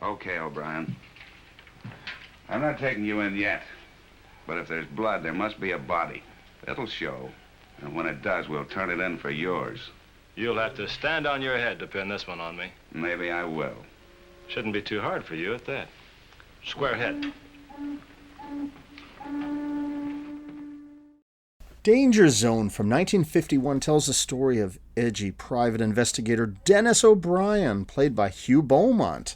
Okay, O'Brien. I'm not taking you in yet. But if there's blood, there must be a body. It'll show. And when it does, we'll turn it in for yours. You'll have to stand on your head to pin this one on me. Maybe I will. Shouldn't be too hard for you at that. Square head. Danger Zone from 1951 tells the story of edgy private investigator Dennis O'Brien, played by Hugh Beaumont.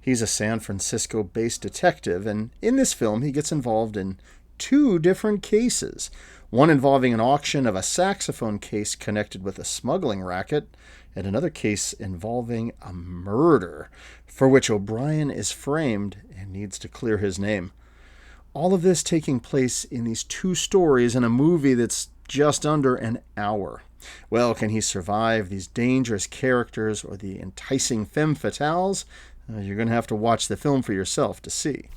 He's a San Francisco-based detective, and in this film he gets involved in two different cases. One involving an auction of a saxophone case connected with a smuggling racket, and another case involving a murder, for which O'Brien is framed and needs to clear his name. All of this taking place in these two stories in a movie that's just under an hour. Well, can he survive these dangerous characters or the enticing femme fatales? You're going to have to watch the film for yourself to see.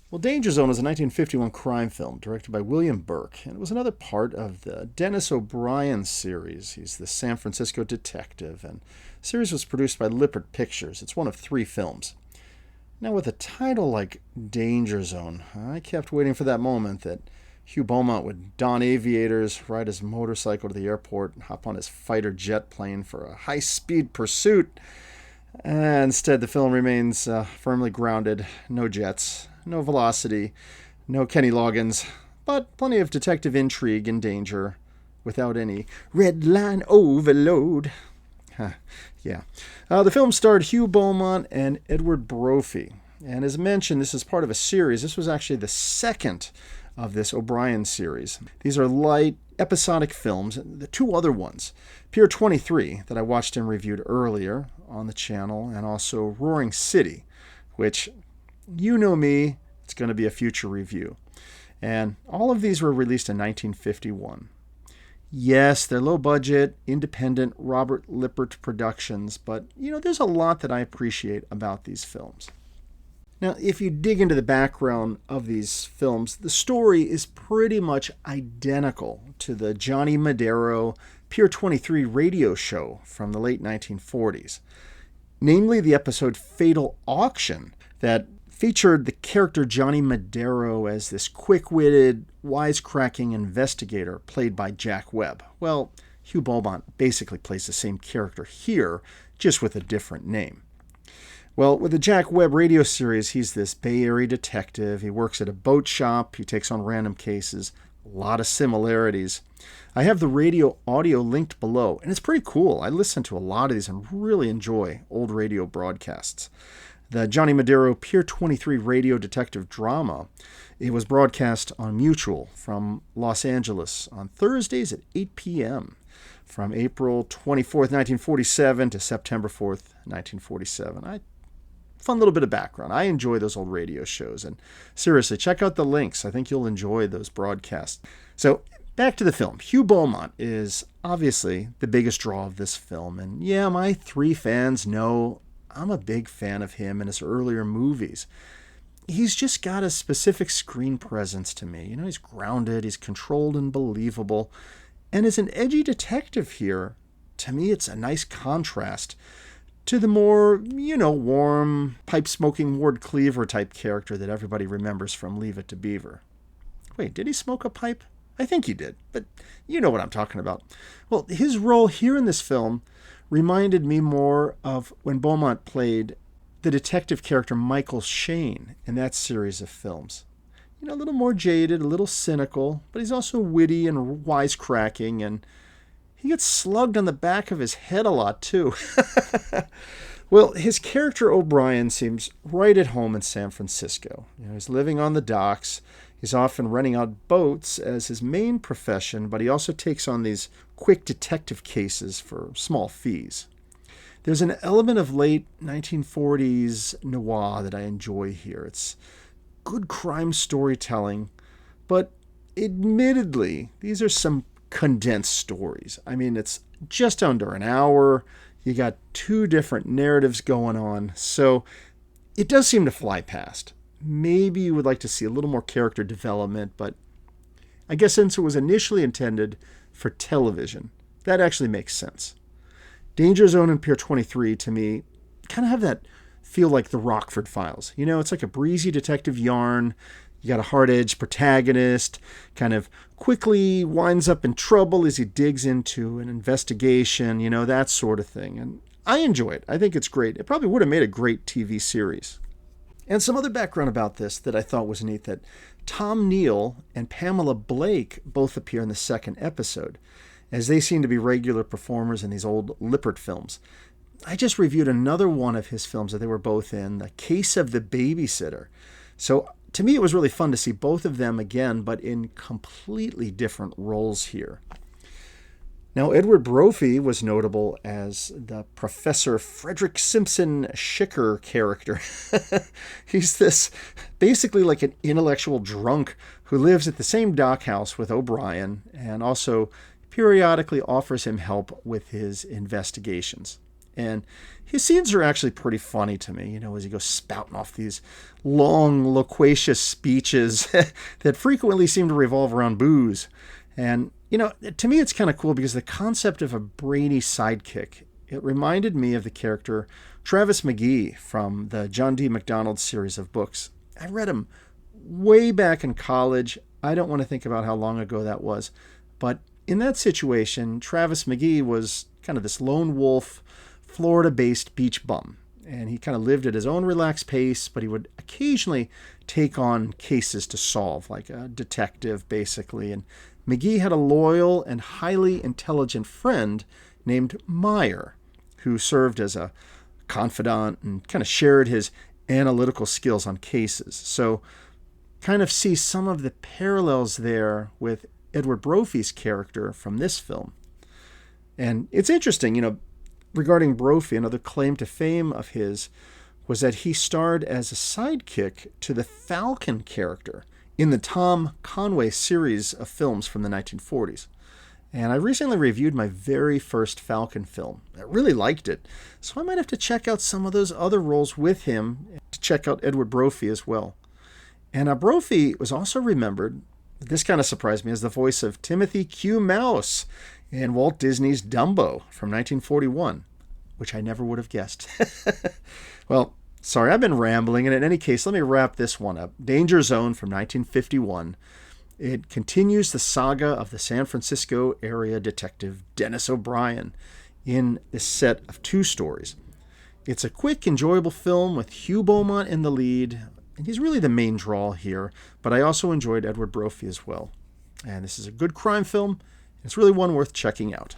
Well, Danger Zone is a 1951 crime film directed by William Burke, and it was another part of the Dennis O'Brien series. He's the San Francisco detective, and the series was produced by Lippert Pictures. It's one of 3 films. Now, with a title like Danger Zone, I kept waiting for that moment that Hugh Beaumont would don aviators, ride his motorcycle to the airport, and hop on his fighter jet plane for a high-speed pursuit. Instead, the film remains firmly grounded. No jets, no velocity, no Kenny Loggins, but plenty of detective intrigue and danger without any red line overload. Yeah. The film starred Hugh Beaumont and Edward Brophy. And as mentioned, this is part of a series. This was actually the second of this O'Brien series. These are light, episodic films. The 2 other ones, Pier 23, that I watched and reviewed earlier on the channel, and also Roaring City, which, you know me, it's going to be a future review. And all of these were released in 1951. Yes, they're low-budget, independent Robert Lippert productions, but, there's a lot that I appreciate about these films. Now, if you dig into the background of these films, the story is pretty much identical to the Johnny Madero Pier 23 radio show from the late 1940s. Namely, the episode Fatal Auction that featured the character Johnny Madero as this quick-witted, wisecracking investigator played by Jack Webb. Well, Hugh Beaumont basically plays the same character here, just with a different name. Well, with the Jack Webb radio series, he's this Bay Area detective. He works at a boat shop. He takes on random cases. A lot of similarities. I have the radio audio linked below, and it's pretty cool. I listen to a lot of these and really enjoy old radio broadcasts. The Johnny Madero Pier 23 radio detective drama, it was broadcast on Mutual from Los Angeles on Thursdays at 8 p.m. from April 24th, 1947 to September 4th, 1947. Fun little bit of background. I enjoy those old radio shows, and seriously, check out the links. I think you'll enjoy those broadcasts. So, back to the film. Hugh Beaumont is obviously the biggest draw of this film, and yeah, my 3 fans know I'm a big fan of him and his earlier movies. He's just got a specific screen presence to me. He's grounded, he's controlled and believable. And as an edgy detective here, to me it's a nice contrast to the more, warm, pipe-smoking Ward Cleaver type character that everybody remembers from Leave It to Beaver. Wait, did he smoke a pipe? I think he did, but you know what I'm talking about. Well, his role here in this film reminded me more of when Beaumont played the detective character Michael Shane in that series of films. A little more jaded, a little cynical, but he's also witty and wisecracking, and he gets slugged on the back of his head a lot, too. Well, his character O'Brien seems right at home in San Francisco. He's living on the docks. He's often renting out boats as his main profession, but he also takes on these quick detective cases for small fees. There's an element of late 1940s noir that I enjoy here. It's good crime storytelling, but admittedly, these are some condensed stories. It's just under an hour. You got 2 different narratives going on, so it does seem to fly past. Maybe you would like to see a little more character development, but I guess since it was initially intended for television, that actually makes sense. Danger Zone and Pier 23, to me, kind of have that feel like the Rockford Files. You know, it's like a breezy detective yarn. You got a hard-edged protagonist, kind of quickly winds up in trouble as he digs into an investigation, you know, that sort of thing. And I enjoy it. I think it's great. It probably would have made a great TV series. And some other background about this that I thought was neat, that Tom Neal and Pamela Blake both appear in the second episode, as they seem to be regular performers in these old Lippert films. I just reviewed another one of his films that they were both in, The Case of the Babysitter. So to me, it was really fun to see both of them again, but in completely different roles here. Now, Edward Brophy was notable as the Professor Frederick Simpson Schicker character. He's this basically like an intellectual drunk who lives at the same dock house with O'Brien and also periodically offers him help with his investigations. And his scenes are actually pretty funny to me, you know, as he goes spouting off these long, loquacious speeches that frequently seem to revolve around booze. And, you know, to me it's kind of cool because the concept of a brainy sidekick, it reminded me of the character Travis McGee from the John D. MacDonald series of books. I read him way back in college. I don't want to think about how long ago that was. But in that situation, Travis McGee was kind of this lone wolf, Florida-based beach bum. And he kind of lived at his own relaxed pace, but he would occasionally take on cases to solve, like a detective, basically. And McGee had a loyal and highly intelligent friend named Meyer, who served as a confidant and kind of shared his analytical skills on cases. So kind of see some of the parallels there with Edward Brophy's character from this film. And it's interesting, you know, regarding Brophy, another claim to fame of his was that he starred as a sidekick to the Falcon character in the Tom Conway series of films from the 1940s. And I recently reviewed my very first Falcon film. I really liked it, so I might have to check out some of those other roles with him to check out Edward Brophy as well. And Brophy was also remembered, this kind of surprised me, as the voice of Timothy Q. Mouse in Walt Disney's Dumbo from 1941, which I never would have guessed. Well, sorry, I've been rambling, and in any case, let me wrap this one up. Danger Zone from 1951. It continues the saga of the San Francisco area detective Dennis O'Brien in this set of two stories. It's a quick, enjoyable film with Hugh Beaumont in the lead, and he's really the main draw here, but I also enjoyed Edward Brophy as well. And this is a good crime film. It's really one worth checking out.